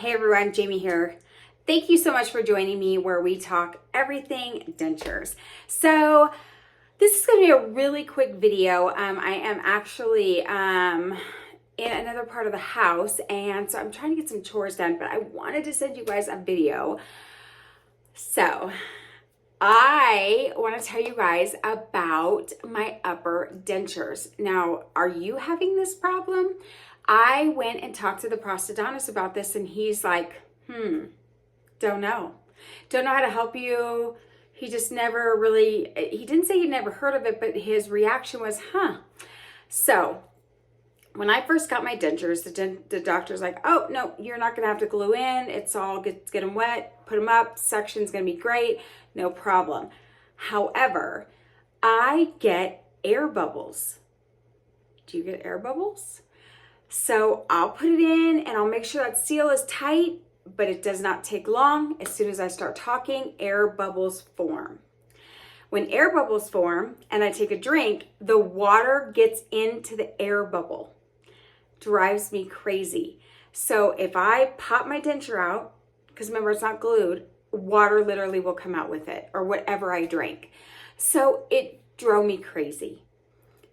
Hey everyone, Jamie here. Thank you so much for joining me where we talk everything dentures. So this is going to be a really quick video. I am actually in another part of the house, and so I'm trying to get some chores done, but I wanted to send you guys a video. So I want to tell you guys about my upper dentures. Now, are you having this problem? I went and talked to the prosthodontist about this, and he's like, don't know how to help you. He just never really, he didn't say he'd never heard of it, but his reaction was, So when I first got my dentures, the doctor's like, oh, no, you're not going to have to glue in. It's all good. Get them wet, put them up. Suction's going to be great. No problem. However, I get air bubbles. Do you get air bubbles? So I'll put it in and I'll make sure that seal is tight, but it does not take long. As soon as I start talking, air bubbles form. When air bubbles form and I take a drink, the water gets into the air bubble. Drives me crazy. So if I pop my denture out, because remember it's not glued, water literally will come out with it or whatever I drink. So it drove me crazy.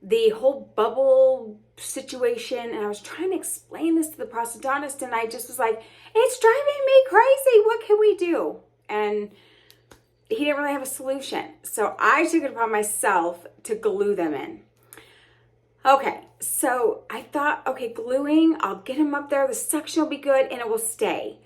The whole bubble situation, and I was trying to explain this to the prosthodontist, and I just was like, it's driving me crazy. What can we do? And he didn't really have a solution. So I took it upon myself to glue them in. Okay, so I thought, okay, gluing, I'll get them up there, the suction will be good, and it will stay.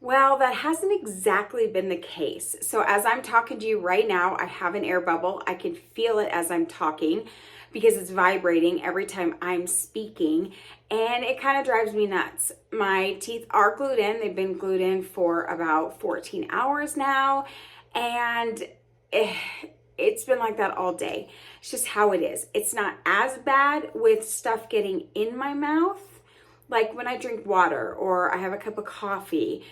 Well, that hasn't exactly been the case. So as I'm talking to you right now, I have an air bubble. I can feel it as I'm talking because it's vibrating every time I'm speaking, and it kind of drives me nuts. My teeth are glued in. They've been glued in for about 14 hours now, and it's been like that all day. It's just how it is. It's not as bad with stuff getting in my mouth, like when I drink water or I have a cup of coffee.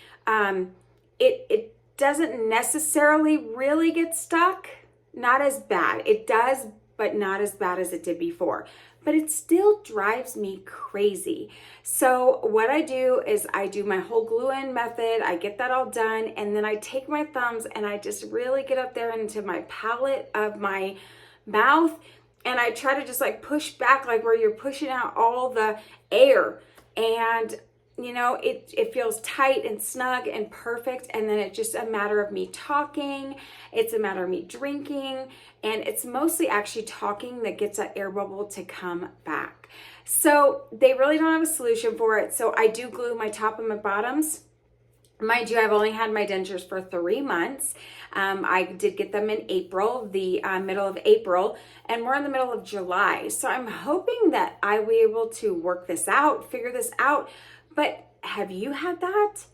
It doesn't necessarily really get stuck. Not as bad. It does, but not as bad as it did before. But it still drives me crazy. So what I do is I do my whole glue-in method. I get that all done, and then I take my thumbs and I just really get up there into my palate of my mouth, and I try to just like push back, like where you're pushing out all the air. And you know, it feels tight and snug and perfect, and then it's just a matter of me talking. It's a matter of me drinking, and it's mostly actually talking that gets that air bubble to come back. So they really don't have a solution for it. So I do glue my top and my bottoms. Mind you, I've only had my dentures for 3 months. I did get them in April, the middle of April, and we're in the middle of July. So I'm hoping that I will be able to work this out, figure this out. But have you had that?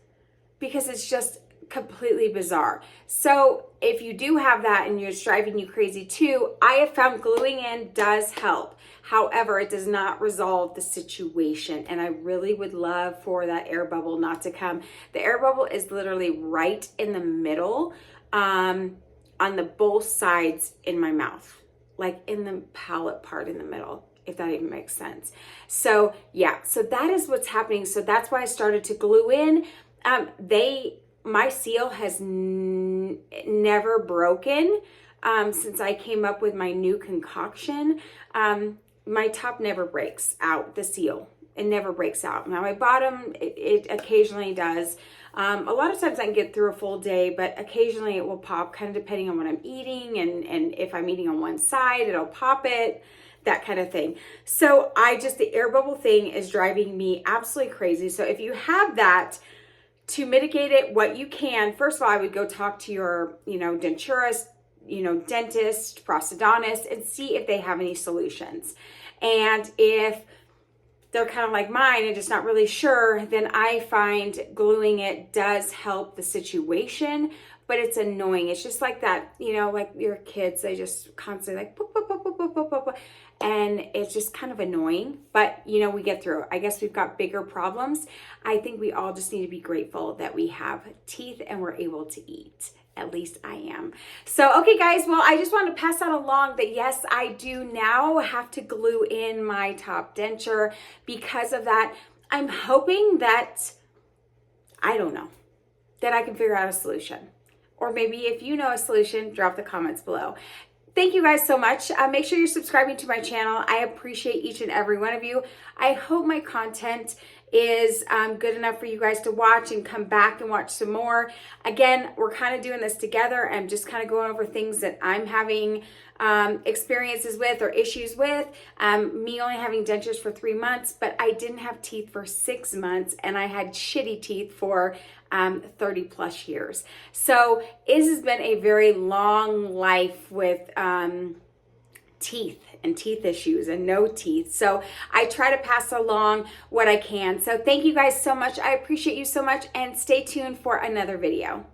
Because it's just completely bizarre. So if you do have that and it's driving you crazy too, I have found gluing in does help. However, it does not resolve the situation, and I really would love for that air bubble not to come. The air bubble is literally right in the middle, on the both sides in my mouth, like in the palate part in the middle, if that even makes sense. So yeah, so that is what's happening. So that's why I started to glue in. My seal has never broken since I came up with my new concoction. My top never breaks out, the seal. It never breaks out. Now my bottom, it occasionally does. A lot of times I can get through a full day, but occasionally it will pop, kind of depending on what I'm eating, and if I'm eating on one side, it'll pop it, that kind of thing. So the air bubble thing is driving me absolutely crazy. So if you have that, to mitigate it, what you can, first of all, I would go talk to your, denturist, dentist, prosthodontist, and see if they have any solutions. And if they're kind of like mine and just not really sure, then I find gluing it does help the situation, but it's annoying. It's just like that, like your kids, they just constantly like, boop, boop, boop, boop, boop, boop, boop, boop. And it's just kind of annoying, but we get through it. I guess we've got bigger problems. I think we all just need to be grateful that we have teeth and we're able to eat. At least I am. So, okay guys, well, I just wanted to pass that along that yes, I do now have to glue in my top denture because of that. I'm hoping that I don't know, then I can figure out a solution. Or maybe if you know a solution, drop the comments below. Thank you guys so much. Make sure you're subscribing to my channel. I appreciate each and every one of you. I hope my content is good enough for you guys to watch and come back and watch some more. Again, we're kind of doing this together. I'm just kind of going over things that I'm having experiences with or issues with. Me only having dentures for 3 months, but I didn't have teeth for 6 months, and I had shitty teeth for 30 plus years. So it has been a very long life with teeth and teeth issues and no teeth. So I try to pass along what I can. So thank you guys so much. I appreciate you so much, and stay tuned for another video.